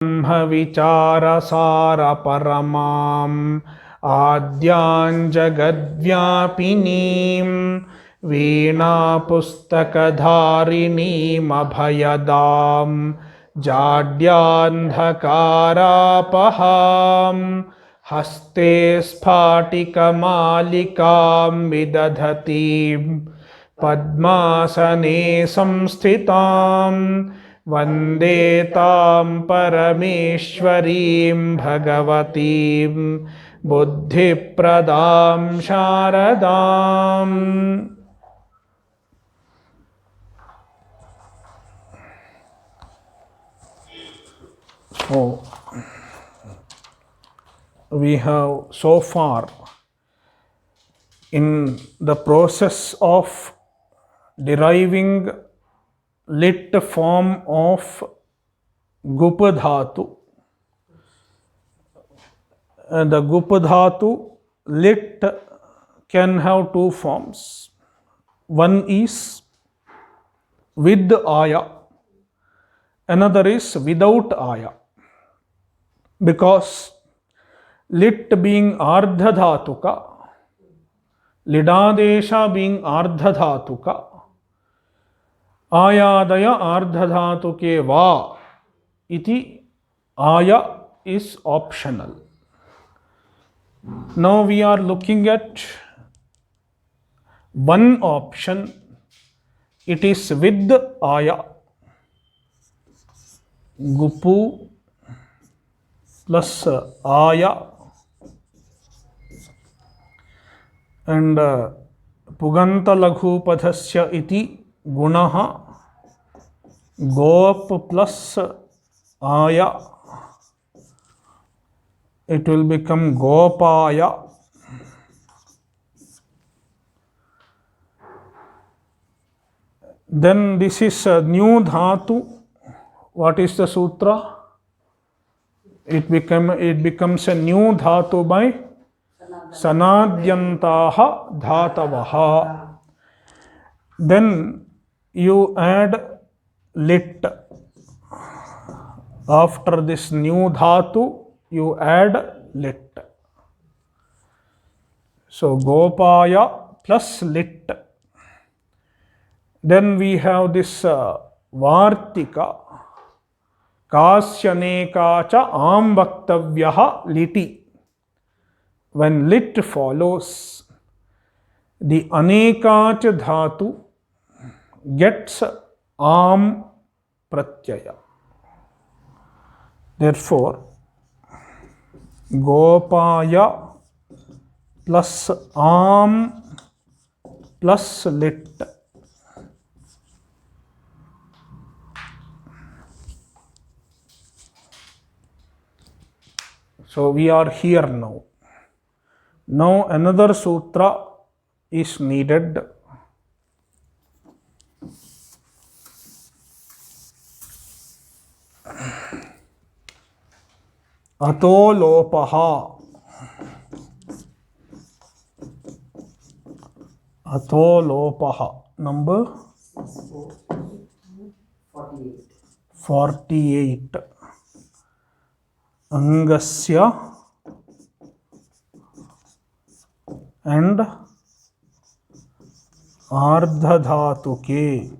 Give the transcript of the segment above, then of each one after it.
ब्रह्मविचारसारपरमाम् आद्यां जगद्व्यापिनीं वीणापुस्तकधारिणीमभयदां जाड्यान्धकारापहां हस्ते स्फाटिकमालिकां विदधतीं पद्मासने संस्थितां वन्दे तां परमेश्वरीं भगवतीं बुद्धिप्रदां शारदाम्। So, we have so far in the process of deriving lit form of Gupadhatu. And the Gupadhatu lit can have two forms. One is with aya, another is without aya. Because lit being ardhadhatuka, lidadesha being ardhadhatuka, आयादय आर्धधातुके वा इति aya is optional. Now we are looking at one option. It is with aya. Gupu plus aya and puganta laghupadhasya iti gunaha gop plus aya, it will become gopaya. Then this is a new dhatu. What is the sutra? It becomes a new dhatu by sanadyantaha dhatavaha. Then you add lit. After this new dhatu, you add lit. So gopaya plus lit. Then we have this vartika. Kasyaneka cha am vaktavyaha liti. When lit follows, the anekach dhatu gets am pratyaya. Therefore, gopaya plus am plus lit. So we are here now. Now another sutra is needed. Ato lopaha. Ato lopaha. Number 48. Angasya and ardhadhatuke.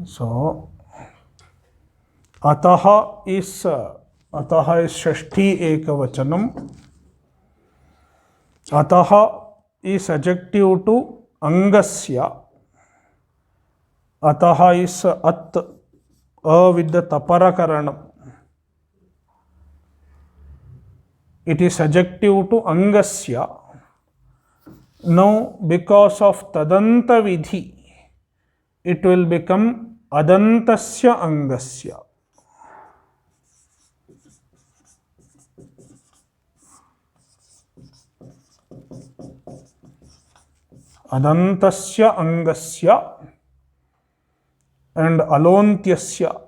So ataha is shashti ekavachanam. Ataha is adjective to angasya. Ataha is at, with the tapara karanam. It is adjective to angasya. Now because of tadanta vidhi, it will become adantasya angasya. Adantasya angasya and alontyasya.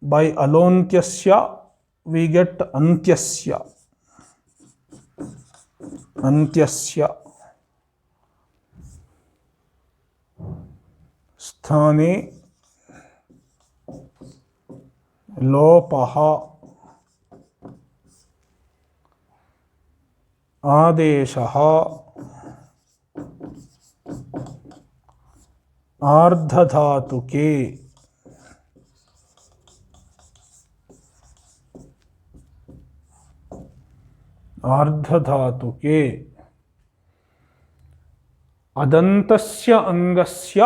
By alontyasya we get antyasya. Antyasya. स्थाने लोपः आदेशः आर्धधातुके अदन्तस्य अंगस्य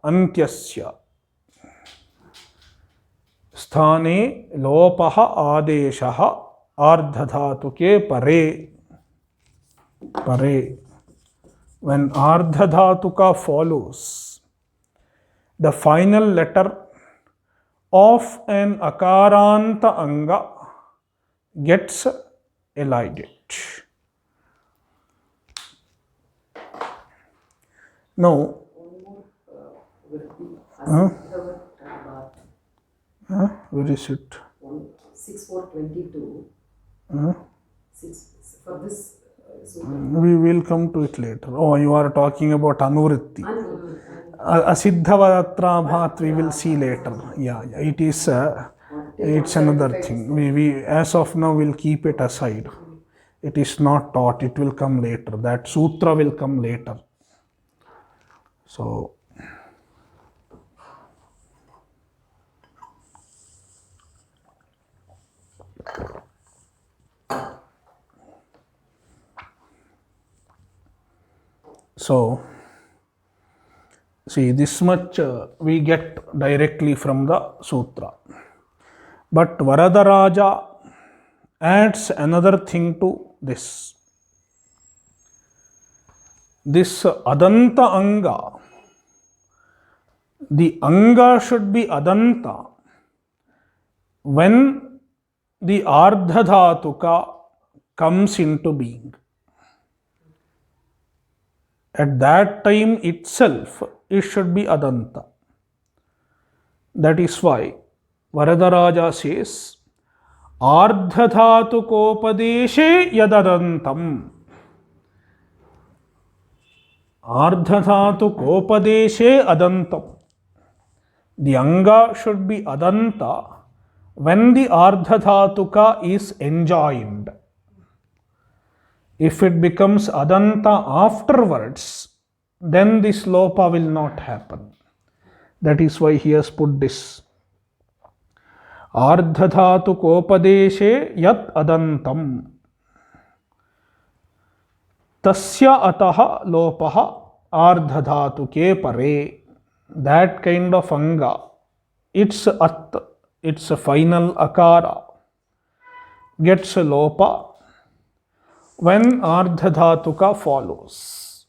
अन्त्यस्य स्थाने लोपः आदेशः आर्धधातुके परे when ardhadhatuka follows the final letter of an akaranta anga gets elided. Now, where is it? 6422. For this. We will come to it later. Oh, you are talking about anuvritti. Asiddhavaratra we will see later. Yeah, it is. It's another thing. We as of now will keep it aside. It is not taught. It will come later. That sutra will come later. So. So, see, this much we get directly from the sutra. But Varadaraja adds another thing to this. This Adanta Anga, the Anga should be Adanta when the Ardhadhatuka comes into being. At that time itself, it should be Adanta. That is why Varadaraja says, Ardhadhatukopadeshe yadadantam. Ardhadhatukopadeshe adantam. The Anga should be Adanta when the Ardhadhatuka is enjoined. If it becomes Adanta afterwards, then this Lopa will not happen. That is why he has put this. Ardhadhatukopadeshe yat adantam. Tasya ataha lopaha ardhadhatuke pare. That kind of Anga, its at, its final akara, gets Lopa when Ardhadhatuka follows.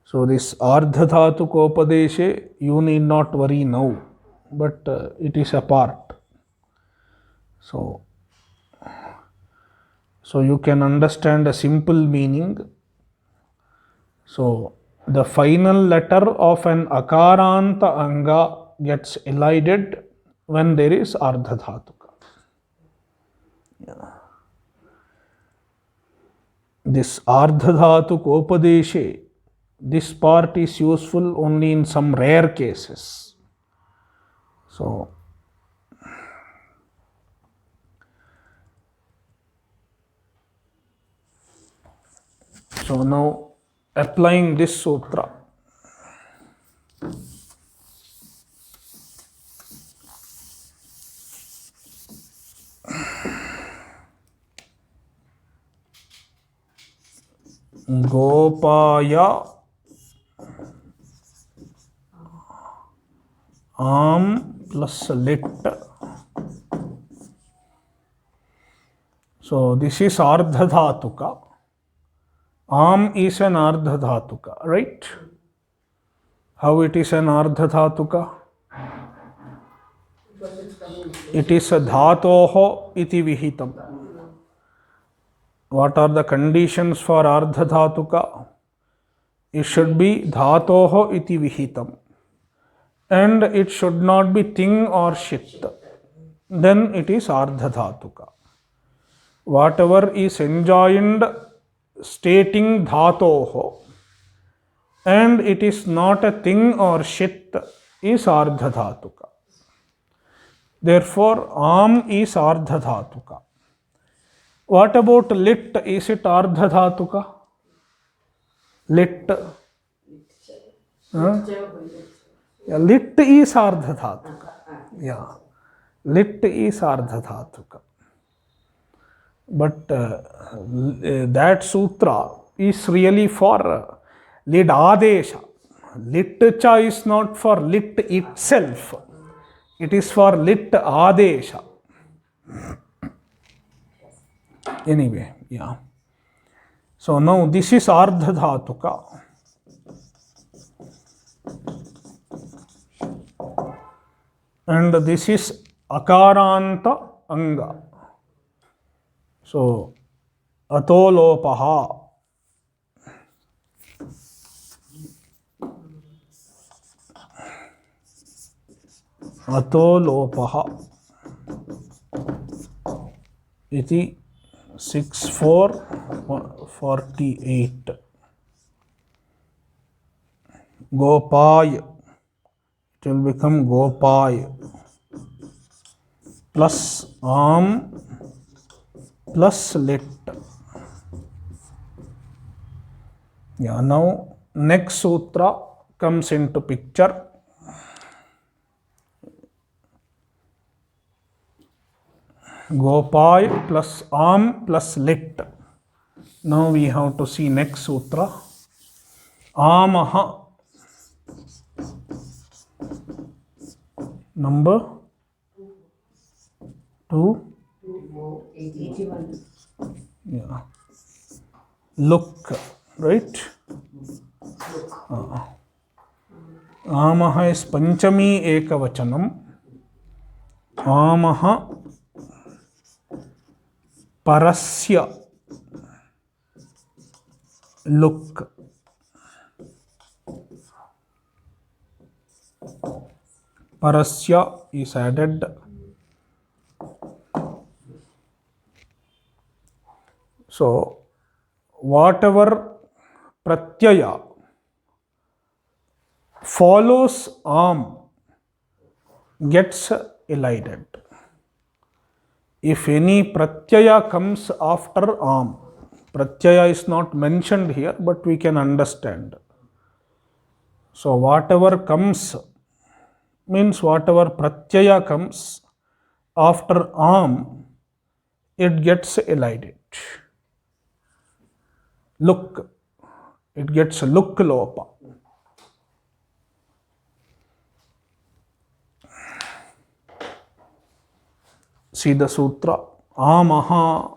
So this Ardhadhatukopadeshe, you need not worry now, but it is a part. So you can understand a simple meaning. So the final letter of an Akaranta Anga gets elided when there is Ardhadhatuka. Yeah. This Ardhadhatukopadeshe, this part is useful only in some rare cases. So now applying this sutra. Gopaya Am plus lit. So this is Ardhadhatuka. Am is an Ardhadhatuka, right? How it is an Ardhadhatuka? It is a dhatoho iti vihitam. What are the conditions for Ardhadhatuka? It should be dhatoho iti vihitam. And it should not be ting or shit. Then it is Ardhadhatuka. Whatever is enjoined stating dhatoho, and it is not a thing or shit is ardha dhatuka. Therefore, am is ardha dhatuka. What about lit? Is it ardha dhatuka? Lit. Huh? Yeah, lit is ardha dhatuka. Yeah, lit is ardha dhatuka. But that sutra is really for lit adesha. Lit cha is not for lit itself. It is for lit adesha. Anyway, yeah. So now this is ardha dhatuka. And this is akaranta anga. So atolopaha. Atolopaha iti 6:4:48. Gopay. It will become Gopay plus am plus lit. Yeah, now next sutra comes into picture. Gopay plus am plus lit. Now we have to see next sutra. Amaha. Number 2. Yeah. Look, right? Amaha is Panchami Ekavachanam. Amaha Parasya. Look. Parasya is added. So, whatever pratyaya follows am gets elided. If any pratyaya comes after am, pratyaya is not mentioned here, but we can understand. So, whatever comes means whatever pratyaya comes after am, it gets elided. Look, it gets look lopa. See the sutra. Amaha.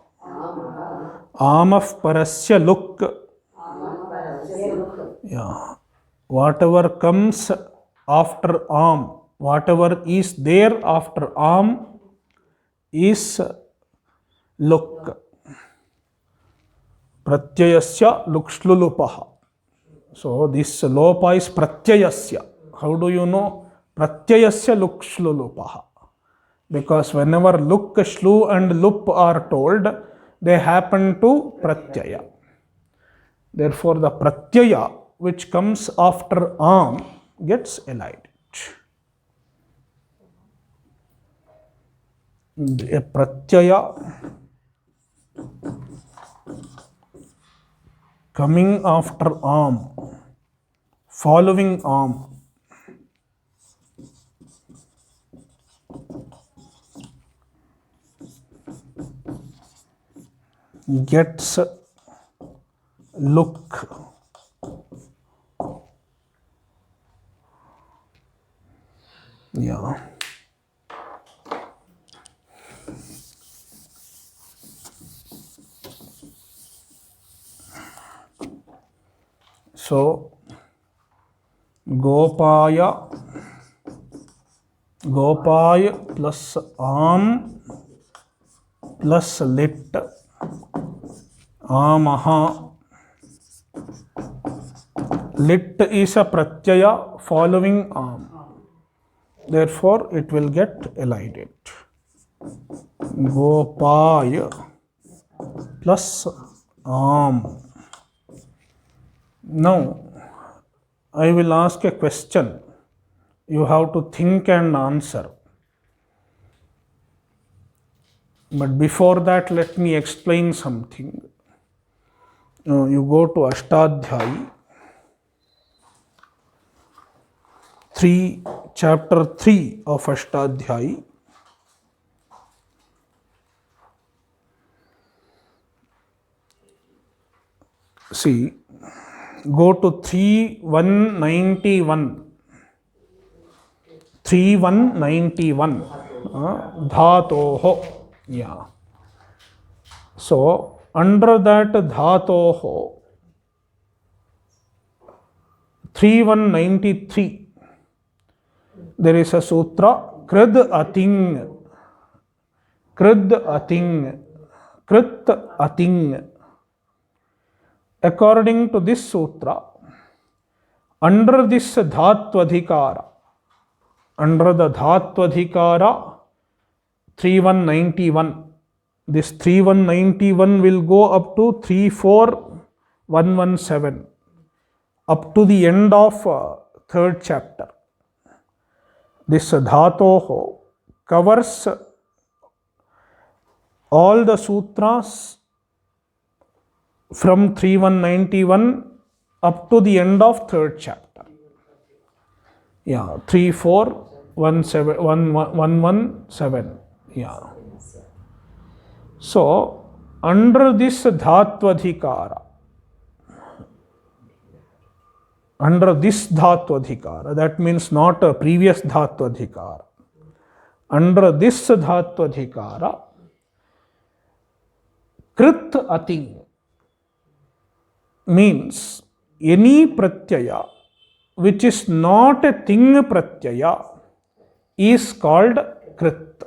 Amaf parasya look. Yeah. Whatever comes after am, whatever is there after am is look. Pratyayasya lukshlulupaha. So this lopa is pratyayasya. How do you know? Pratyayasya lukshlulupaha. Because whenever luk, shlu and lup are told, they happen to pratyaya. Therefore, the pratyaya which comes after am gets elided. A pratyaya coming after am, following am, gets look. Yeah. So, Gopaya plus am plus lit. Amaha. Lit is a pratyaya following am. Therefore, it will get elided. Gopaya plus am. Now, I will ask a question. You have to think and answer. But before that, let me explain something. You go to Ashtadhyayi, chapter 3 of Ashtadhyayi. See, go to 3191. 3191. Dhatoho. Yeah. So, under that dhatoho, 3193, there is a sutra, Krid Ating. Krid Ating. Krit Ating. According to this sutra, under this Dhattvadhikara, under the Dhattvadhikara 3191, this 3191 will go up to 34117, up to the end of third chapter. This Dhatoho covers all the sutras from 3191 up to the end of third chapter. Yeah, 34117. Yeah. So, under this Dhattvadhikara, that means not a previous Dhattvadhikara. Under this Dhattvadhikara, Krit Ating means any pratyaya which is not a ting pratyaya is called Krit.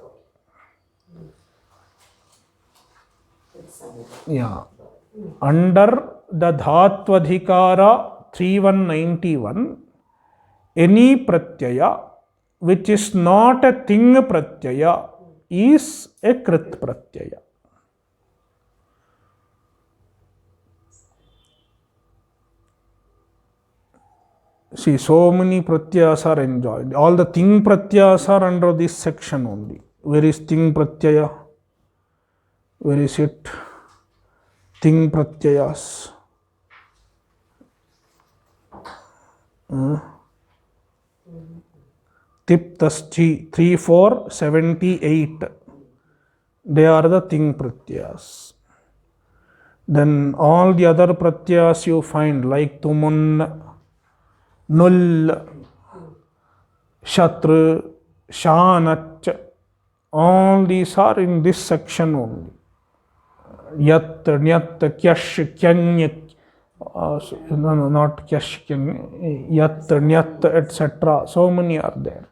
Yeah. Under the Dhattvadhikara 3191, any pratyaya which is not a ting pratyaya is a Krit pratyaya. See, so many pratyayas are enjoyed. All the ting pratyayas are under this section only. Where is ting pratyaya? Where is it? Ting pratyayas. Tiptaschi 3478. They are the ting pratyayas. Then all the other pratyayas you find like tumun, Null, Shatru, Shanach, all these are in this section only. Yat, Nyat, Kyash, Kyanyat, no, not Kyash, Yat, Nyat, etc. So many are there.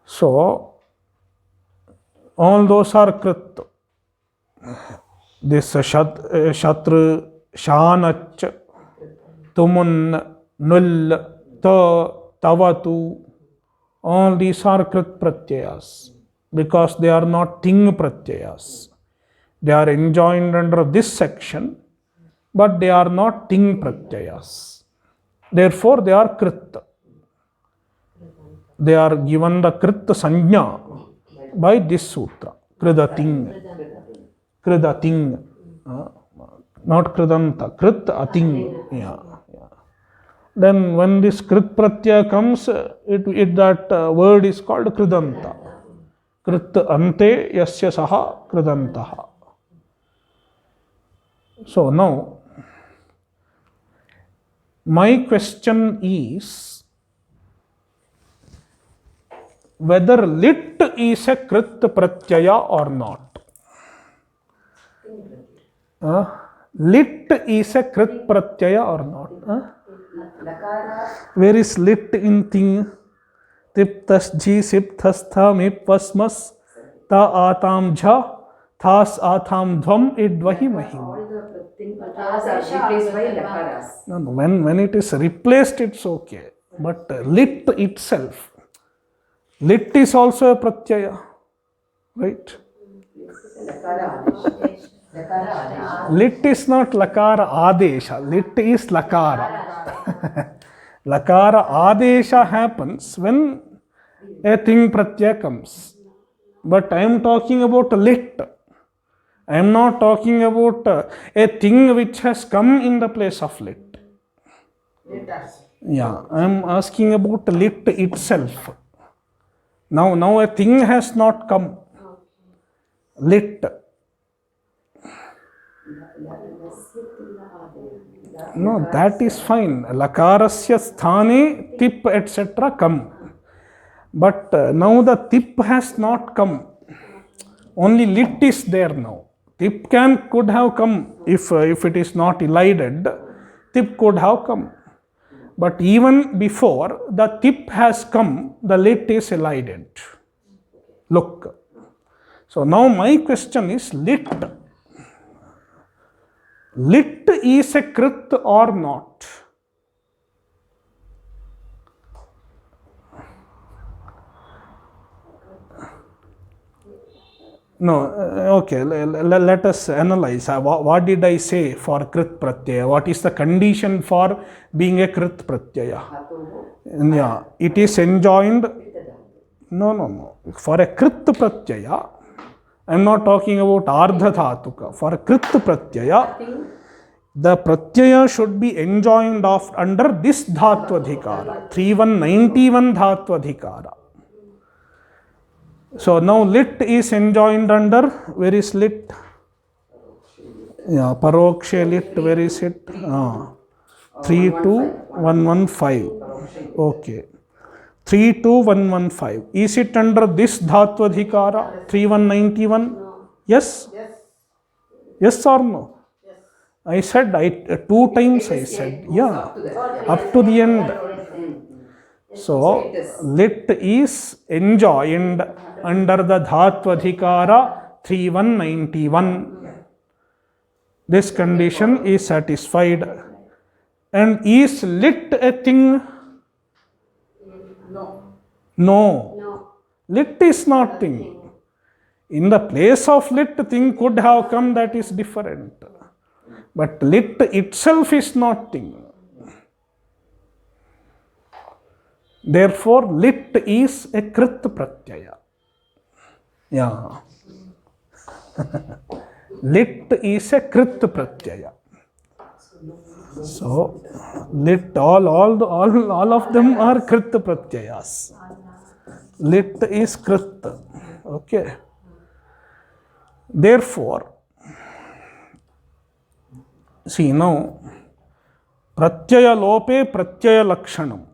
So, all those are Krit. This Shatru, Shanach, Tumun, Null, Ta, Tavatu, all these are Krit pratyayas because they are not ting pratyayas. They are enjoined under this section, but they are not ting pratyayas. Therefore, they are Krit. They are given the Krit Sanya by this sutra. Kridating. Kridating. Not Kridanta. Krit Ating. Yeah. Then when this Krit Pratyaya comes, that word is called Kridanta. Krit ante yasya saha Kridantaha. So now, my question is whether lit is a Krit Pratyaya or not. Lit is a Krit Pratyaya or not. Where is lit in ting? Tiptas ji sipthastha mipasmas ta atam jha thas atam dhvam idvahi mahim. No, when it is replaced, it's okay. But lit itself, lit is also a pratyaya, right? Lit is not lakara adesha. Lit is lakara. Lakara adesha happens when a thing pratyaya comes. But I am talking about lit. I am not talking about a thing which has come in the place of lit. Yeah, I am asking about lit itself. Now a thing has not come. Lit. No, that is fine. Lakarasya sthane tip etc. come. But now the tip has not come. Only lit is there now. Tip could have come if it is not elided. Tip could have come. But even before the tip has come, the lit is elided. Look. So now my question is lit. Lit is a krit or not? No, okay, let us analyze. What did I say for krit pratyaya? What is the condition for being a krit pratyaya? Yeah, it is enjoined. No. For a krit pratyaya, I am not talking about ardha dhatuka. For a krit pratyaya, the pratyaya should be enjoined of under this dhatvadhikara, 3191 dhatvadhikara. So now lit is enjoined under, where is lit? Yeah, parokshe lit, where is it? 32115. Okay. 32115. Is it under this dhatvadhikara, 3191? Yes? Yes or no? I said, 2 times I said, yeah, up to the end. So, lit is enjoined under the dhatvadhikara 3191. This condition is satisfied. And is lit a thing? No. Lit is not thing. In the place of lit, thing could have come, that is different. But lit itself is not thing. Therefore, lit is a krit pratyaya. Yeah. Lit is a krit pratyaya. So, lit, all of them are krit pratyayas. Lit is krit. Okay. Therefore, see now, pratyaya lope pratyaya lakshanam.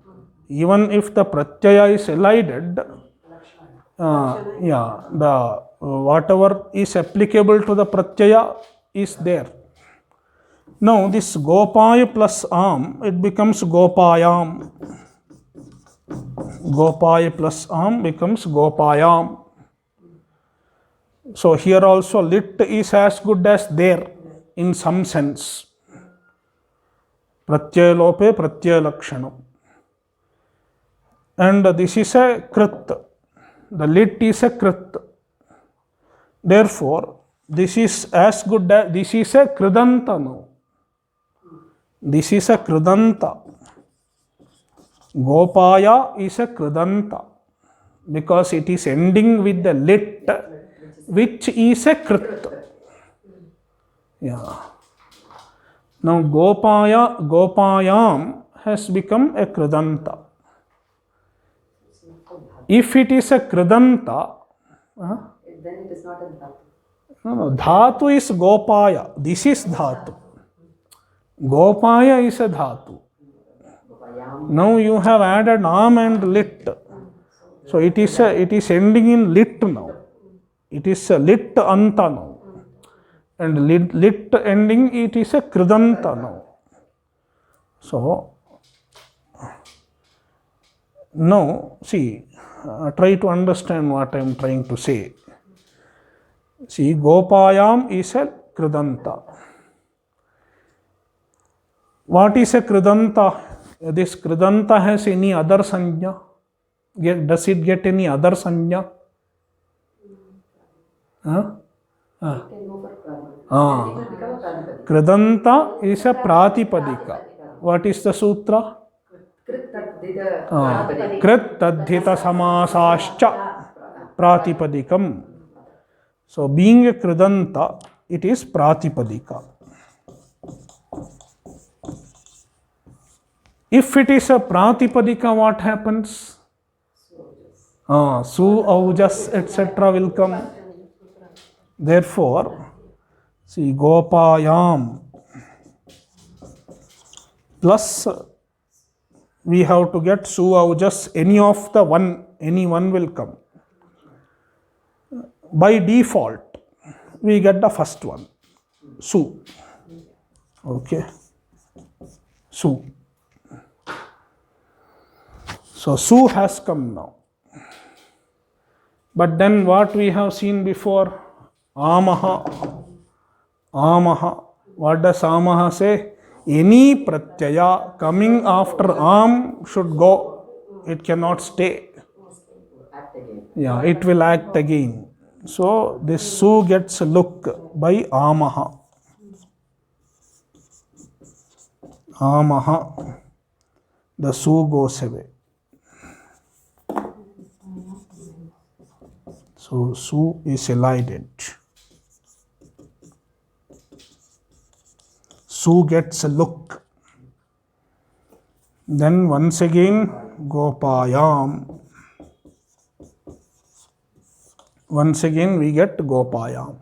Even if the pratyaya is elided, the whatever is applicable to the pratyaya is there. Now this gopaya plus am, it becomes gopayam. Gopaya plus am becomes gopayam. So here also lit is as good as there in some sense. Pratyaya lope pratyaya lakshanam. And this is a krit. The lit is a krit. Therefore, this is as good as, this is a kridanta now. This is a kridanta. Gopaya is a kridanta because it is ending with the lit, which is a krit. Yeah. Now gopayam has become a kridanta. If it is a kridanta, then it is not a dhatu. No, dhatu is gopaya. This is dhatu. Gopaya is a dhatu. Now you have added am and lit. So it is ending in lit now. It is a lit anta now. And lit ending, it is a kridanta now. So now see, try to understand what I am trying to say. See, gopayam is a kridanta. What is a kridanta? This kridanta has any other sanya? Does it get any other sanya? Ah. It will become a Pratipadika. Kridanta is a Pratipadika. What is the sutra? Krit Tadhita Pratipadika. Krit Tadhita Samasascha Pratipadikam. So being a Kridanta, it is Pratipadika. If it is a Pratipadika, what happens? Su, Aujas, etc. will come. Therefore, see, Gopayam plus we have to get Su, Aujas, any of the one, any one will come. By default, we get the first one, Su. Okay, Su. So Su has come now. But then what we have seen before? Amaha. Amaha. What does Amaha say? Any pratyaya coming after Am should go. It cannot stay. Act again. Yeah, it will act again. So this Su gets a look by Amaha. Amaha. The Su goes away. So Su is elided. Su gets a look. Then once again Gopayam. Once again we get Gopayam.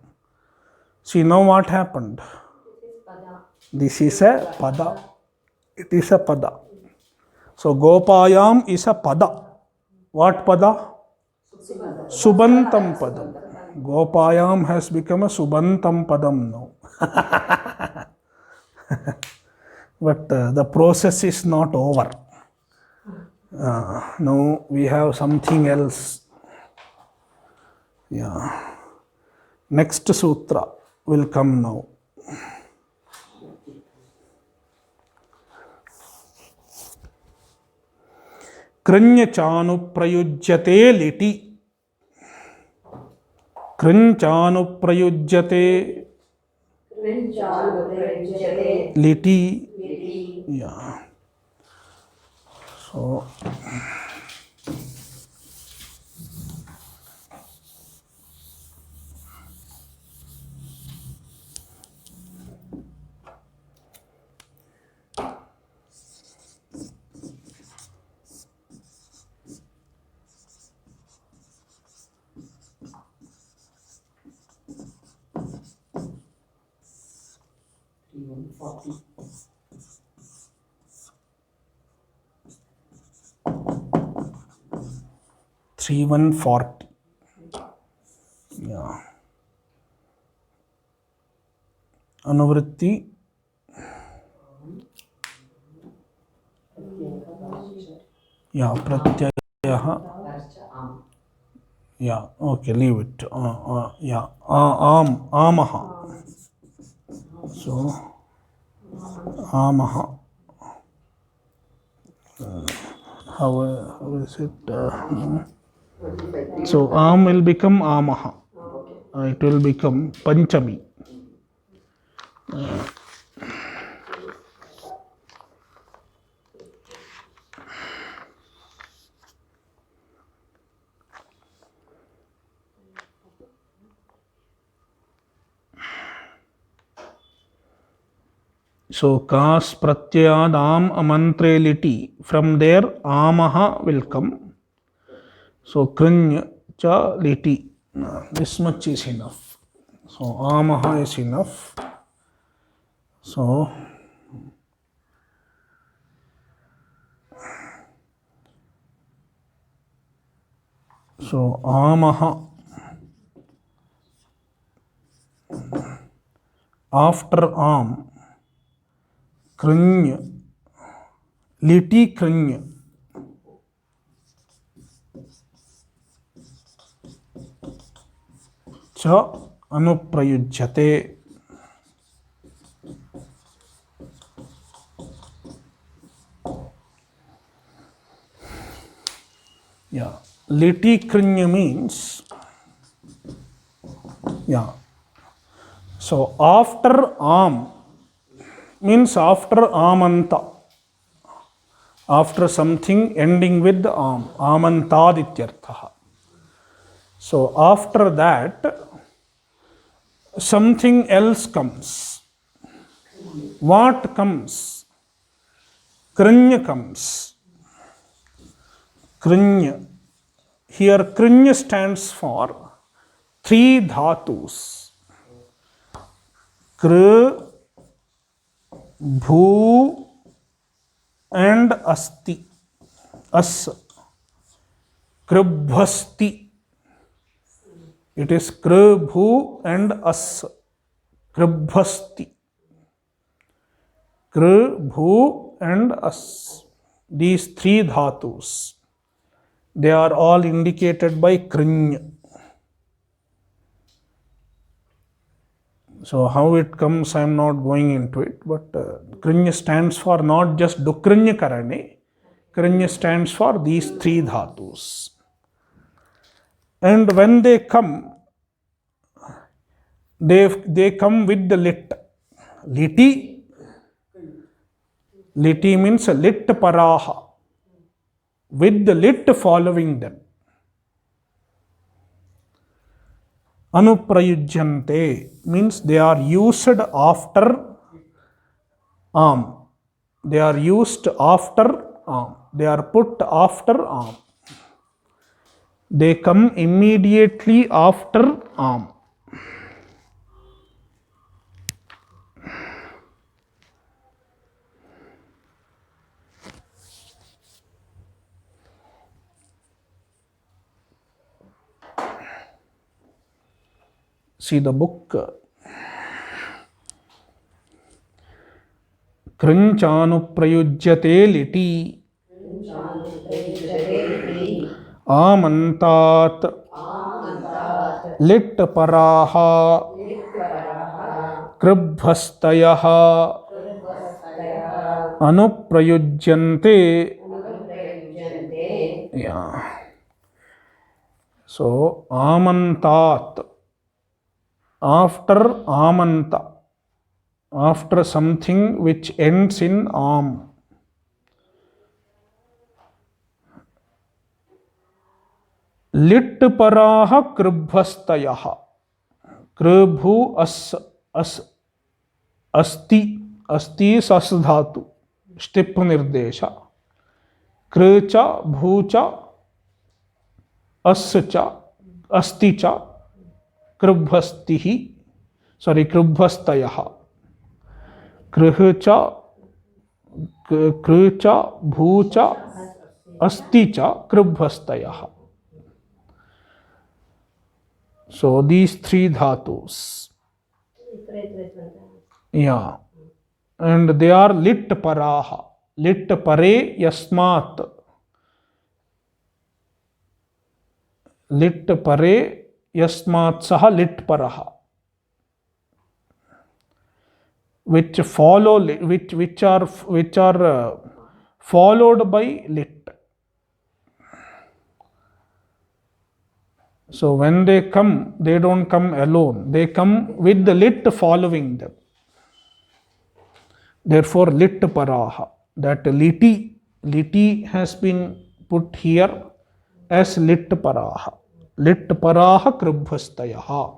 See now what happened? This is a pada. It is a pada. So Gopayam is a pada. What pada? Subantam padam. Gopayam has become a Subantam padam now. But the process is not over. Now we have something else. Yeah. Next sutra will come now. Kranyachanu prayujyate liti. Kranyachanu prayujyate liti. Yeah. So three 140. Yeah. Anuvritti. Yeah, pratyaya. Yeah, okay, leave it. Yeah, amaha. So, amaha. How is it? So, am will become amaha. It will become panchami. So, kas pratyayad am amantreliti. From there, amaha will come. So, kranya cha liti. This much is enough. So, amaha is enough. So, amaha. After am, kranya, liti kranya. Cha anuprayujyate. Yeah, liti kranya means, yeah. So after am means after amanta, after something ending with am, amantad ityartha. So after that, something else comes. What comes? Krinya comes. Krinya. Here Krinya stands for three dhatus. Kr, bhu and asti. As. Kribhasti. It is kr, bhu and as. Kribhasti. Kr, bhu and as. These three dhatus. They are all indicated by krinya. So how it comes, I am not going into it, but krinya stands for not just dukrinya karane. Krinya stands for these three dhatus. And when they come, they come with the lit. Liti. Liti means lit paraha. With the lit following them. Anuprayujyante means they are used after am. They are used after am. They are put after am. They come immediately after am. See the book. Krinchanuprayujyate liti amantat lit paraha kribhastayaha anuprayujyante. Yeah. So amantat, after amanta, after something which ends in am. Lit paraha kribhastayaha. Kribhu as asti. Asti is as dhatu. Stip nirdesha. Kricha, bhucha, ascha, asticha, kribhastihi. Sorry, kribhastayaha. Kricha, bhucha, asticha, kribhastayaha. So these three dhatus. Yeah. And they are lit paraha. Lit pare yasmat. Lit pare yasmat saha lit paraha. Which follow, which are followed by lit. So when they come, they don't come alone. They come with the lit following them. Therefore, lit paraha. That liti has been put here as lit paraha. Lit paraha kribhastayaha.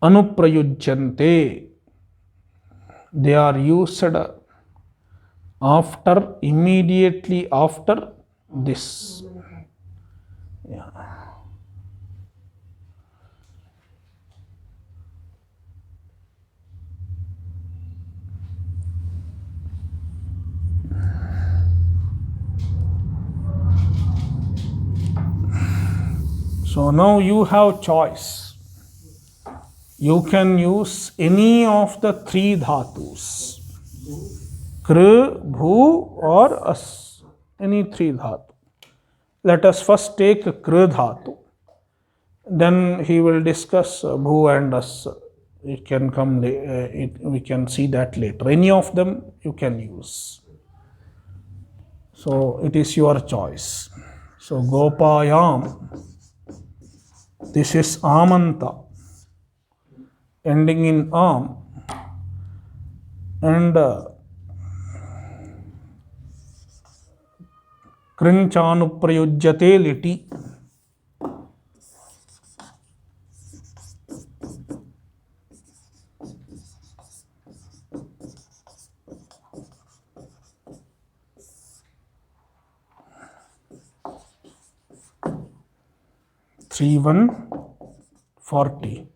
Anuprayujyante. They are used after, immediately after this. Yeah. So now you have choice. You can use any of the three dhatus. Kr, bhu or as. Any three dhatu. Let us first take kr dhatu. Then he will discuss bhu and as. It can come, we can see that later. Any of them you can use. So it is your choice. So gopayam. This is amanta, ending in am, and कृञ्चानुप्रयुज्यते लिटि. Three 140.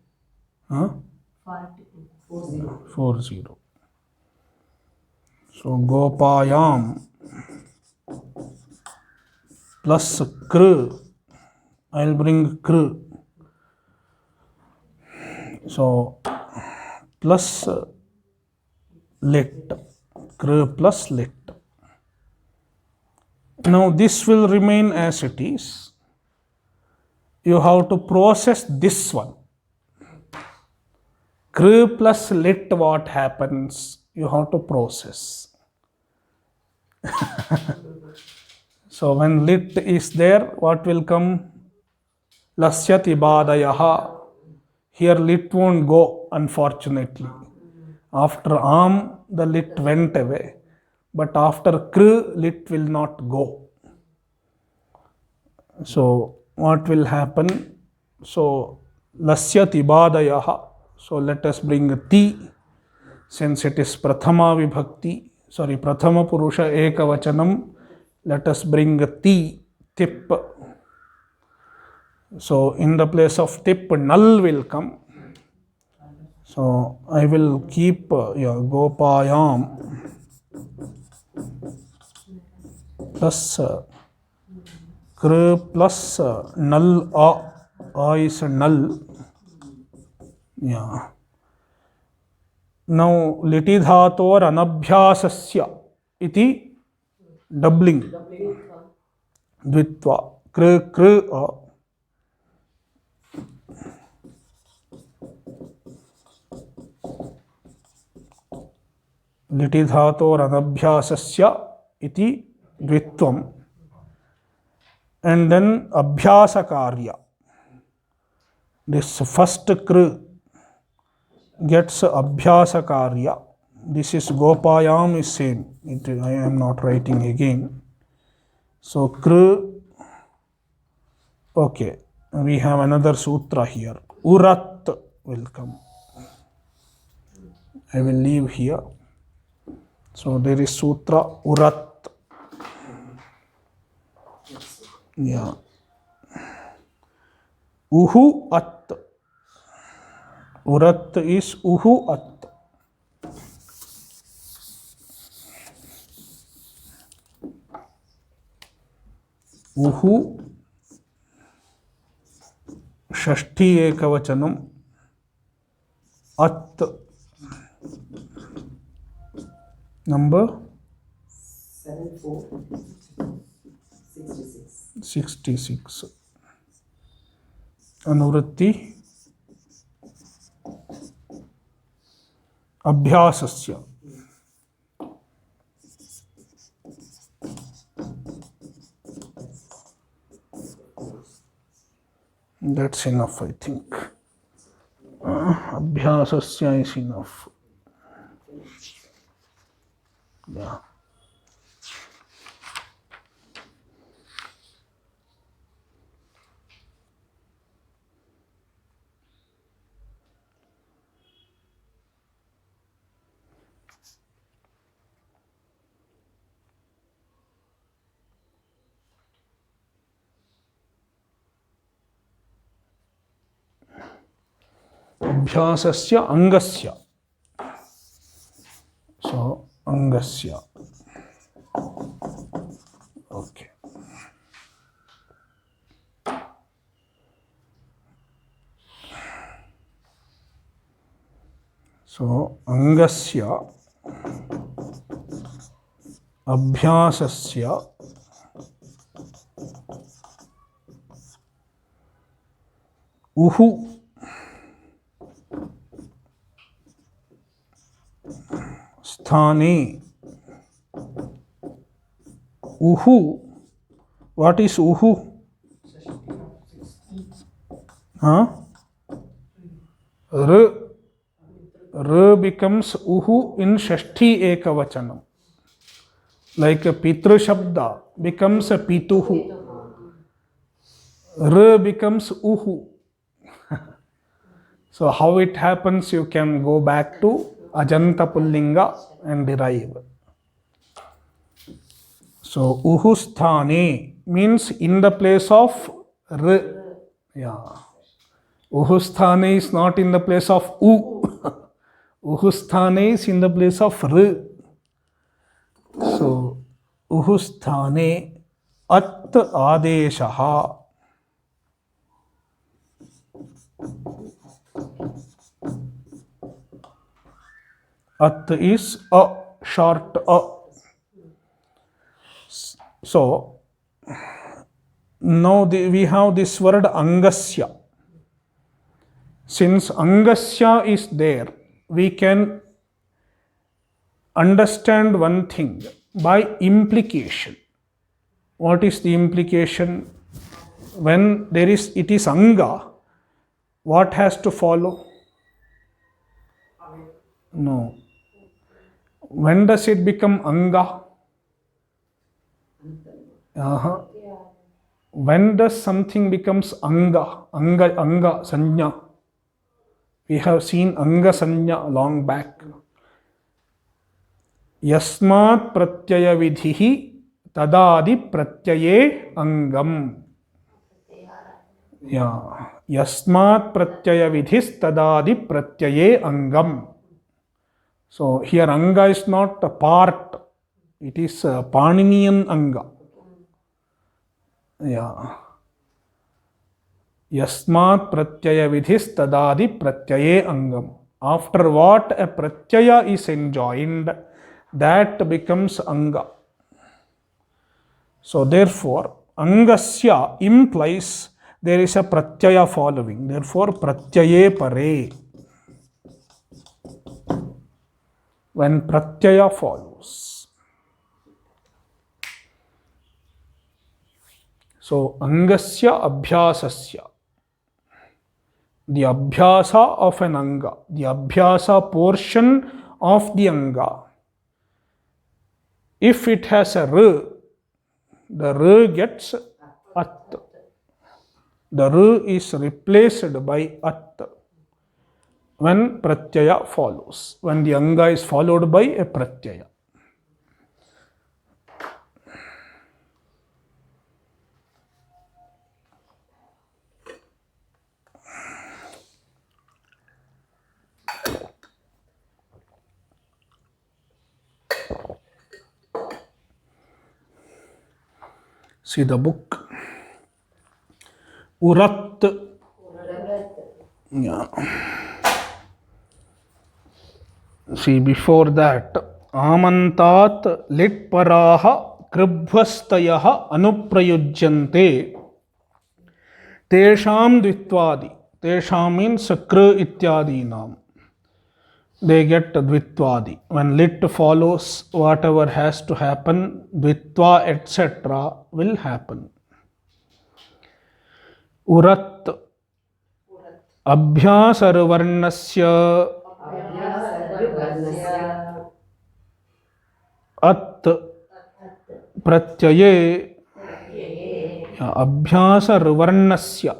40. So gopayam plus kr. I'll bring kr. So plus lit. Kr plus lit. Now this will remain as it is. You have to process this one. Kr plus lit, what happens? You have to process. So when lit is there, what will come? Lasyati badayaha. Here lit won't go, unfortunately. After am, the lit went away. But after kr, lit will not go. So what will happen? So lasyati badayaha. So let us bring ti, since it is prathama vibhakti, prathama purusha ekavachanam. Let us bring ti, tip. So in the place of tip, null will come. So I will keep gopayam plus kr plus null a is null. Yeah. Now liti dhator anabhyasasya iti doubling. Dvitva kr a. लिटि धातोर अनभ्यासस्य इति द्वित्वम. And then abhyasa karya. This first kr gets abhyasa karya. This is gopayam is same. I am not writing again. So kr. Okay. We have another sutra here. Urat will come. I will leave here. So there is sutra urat. Yeah. Uhu at. Urat is uhu at. Uhu Shashthi एकवचनम at number 66. अनुवृत्ति अभ्यासस्य. That's enough, I think. Abhyasasya is enough. Yeah. अभ्यासस्य अंगस्य. So angasya. Okay. So angasya abhyasasya uhu sthane. Uhu. What is uhu? Huh? R. R becomes uhu in Shashti Ekavachanam. Like a Pitru Shabda becomes a Pituhu. R becomes uhu. So how it happens, you can go back to Ajanta Pullinga and derive. So uhusthane means in the place of R. Yeah. Uhusthane is not in the place of U. Uhusthane is in the place of R. So uhusthane at adeshaha. At is a short a. So now we have this word angasya. Since angasya is there, we can understand one thing by implication. What is the implication? When it is anga, what has to follow? No. When does it become anga? When does something becomes anga sanya? We have seen anga sanya long back. Yasmat pratyaya vidhihi tadadi pratyaye angam. Yeah. Yasmat pratyaya vidhis tadadi pratyaye angam. So here anga is not a part. It is a Paninian anga. Yeah. Yasmat pratyaya vidhis tadadi pratyaye angam. After what a pratyaya is enjoined, that becomes anga. So therefore, angasya implies there is a pratyaya following. Therefore, pratyaye pare. When pratyaya follows. So angasya abhyasasya. The abhyasa of an anga, the abhyasa portion of the anga. If it has a r, the r gets at. The r is replaced by at when pratyaya follows, when the anga is followed by a pratyaya. See the book. Urat. Yeah. See, before that, amantat lit paraha kribhvastayaha anuprayujyante tesham dvitvadi. Tesham means kr ityadinam. They get dvitvadi. When lit follows, whatever has to happen, dvitva etc. will happen. Urat abhyasarvarnasya at pratyaye abhyasarvarnasya.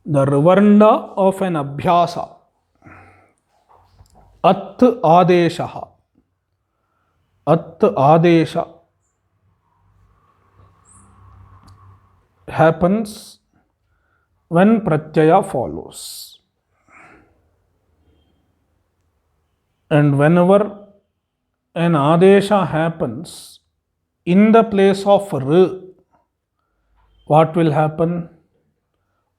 The varna of an abhyasa. At adeshaha. At adesha happens when pratyaya follows. And whenever an adesha happens in the place of r, what will happen?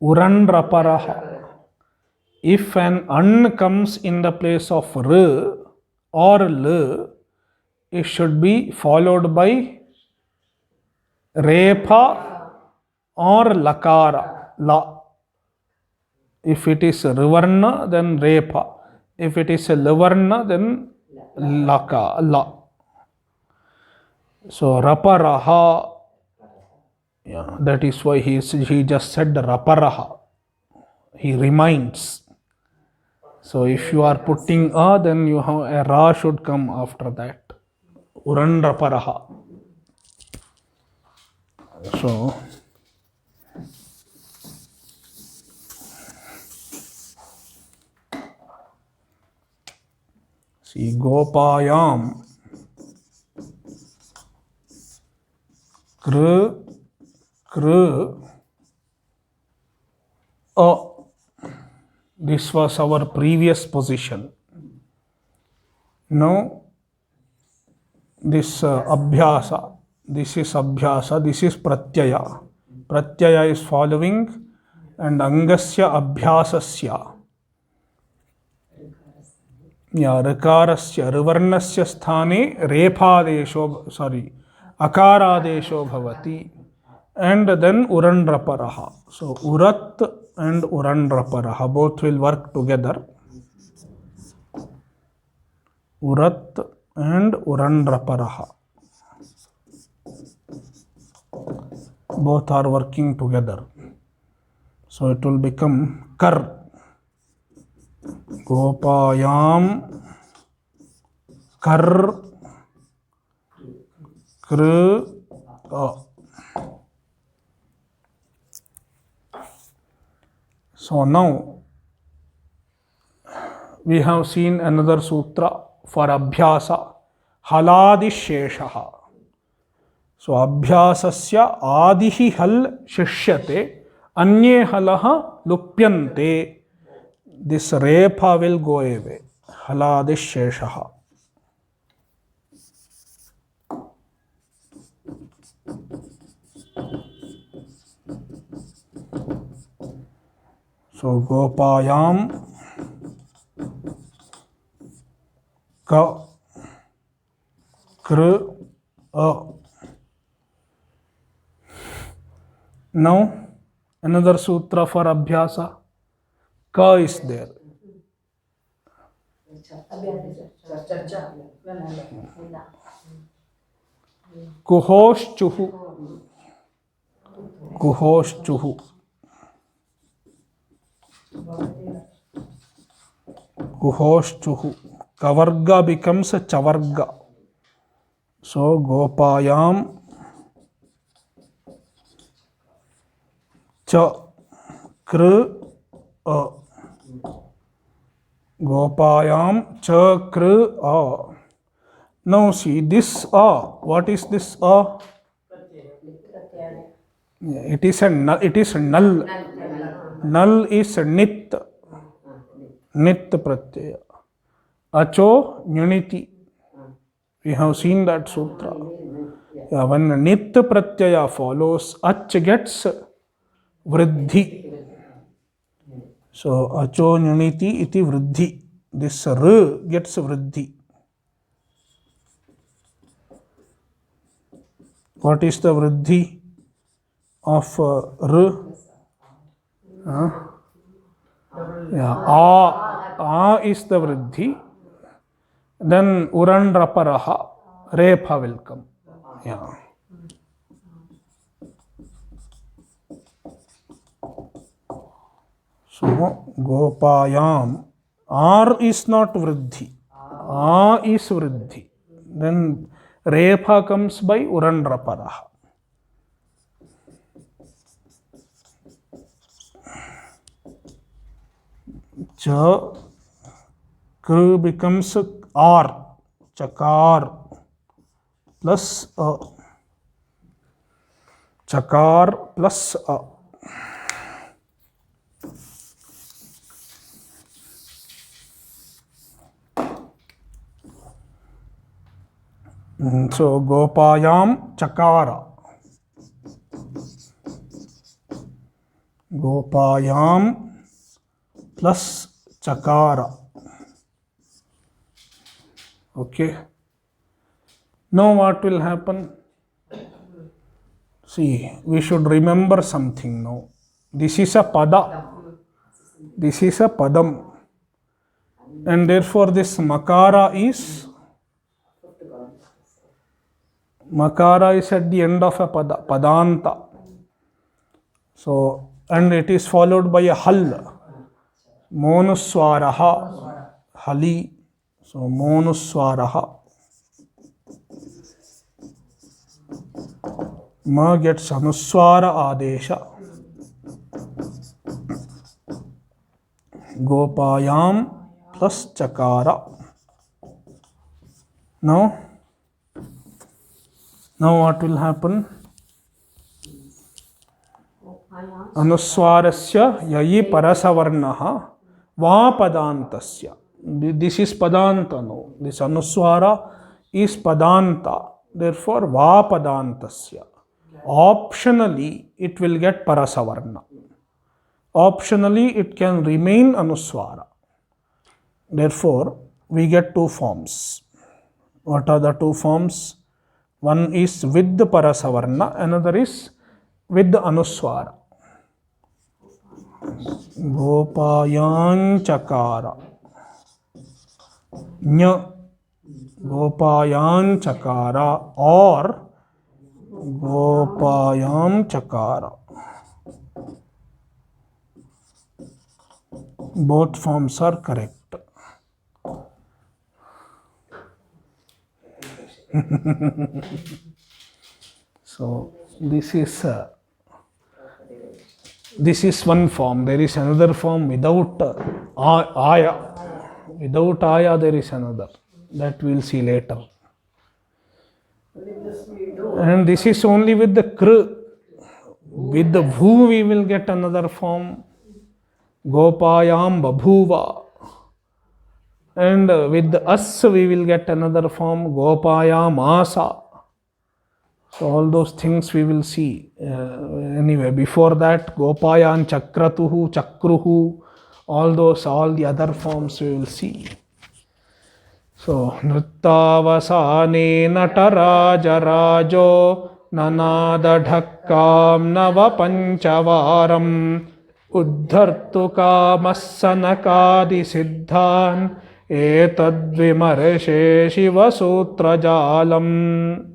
Uran raparaha. If an an comes in the place of r or l, it should be followed by repa or lakara, la. If it is rivarna, then repa. If it is a livarna, then laka, la. So raparaha, yeah, that is why he just said raparaha. he reminds. So if you are putting a, then you have a ra should come after that. Urandraparaha. So see, Gopayam Kr Kr A. This was our previous position. Now this abhyasa, this is abhyasa, this is pratyaya. Pratyaya is following, and angasya abhyasasya. Yeah, rikarasya, rivarnasya sthane repadesho, sorry, akaradesho bhavati, and then urandraparaha. So urat and urandraparaha both will work together. Urat and urandraparaha both are working together. So it will become kar. Gopayam kar kr a. So now we have seen another sutra for abhyasa, haladisheshaha. So abhyasasya adihi hal shishyate, anye halaha lupyante. This repa will go away. Haladisheshaha. So Gopayam ka kr a. Now another sutra for abhyasa. Ka is there. Kuhoshchuhu. Kuhoshchuhu. Kuhoshchuhu. Kavarga becomes a chavarga. So Gopayam cha kr a. Gopayam cha kr a. Now see this a. What is this a? It is null. Null is nit. Nit pratyaya. Acho nyuniti. We have seen that sutra. Yeah, when nit pratyaya follows, ach gets vriddhi. So acho nyuniti iti vriddhi. This r gets vriddhi. What is the vriddhi of r? Yeah, a is the vriddhi. Then urandraparaha, repa will come. Yeah. So Gopayam, R is not vriddhi. A is vriddhi. Then repa comes by urandraparaha. Cha kr becomes R, chakar plus a. Chakar plus a. So Gopayam chakara. Gopayam plus chakara. Okay. Now what will happen? See, we should remember something now. This is a pada. This is a padam. And therefore this makara is at the end of a pada, padanta. So, and it is followed by a hal. Monuswaraha, hali. So monuswaraha. Ma gets anuswara adesha. Gopayam plus chakara. Now what will happen? Anuswarasya yayi parasavarnaha va padantasya. This is padanta now. This anuswara is padanta. Therefore, va padantasya. Optionally, it will get parasavarna. Optionally, it can remain anuswara. Therefore, we get two forms. What are the two forms? One is with the parasavarna, another is with the anuswara. Gopayan chakara. Nya. Gopayan chakara or Gopayam chakara. Both forms are correct. So this is one form. There is another form without aya. Without aya there is another. That we will see later. And this is only with the kr. With the bhu we will get another form. Gopayam babhuva. And with the as we will get another form. Gopayam asa. So all those things we will see. Anyway, before that, Gopayan chakratuhu, chakruhu, all the other forms we will see. So, Nrittavasane Natarajarajo Nanadadhakkam Navapanchavaram Uddhartu Kamassanakadi Siddhan Etadvimarshe Shivasutrajalam.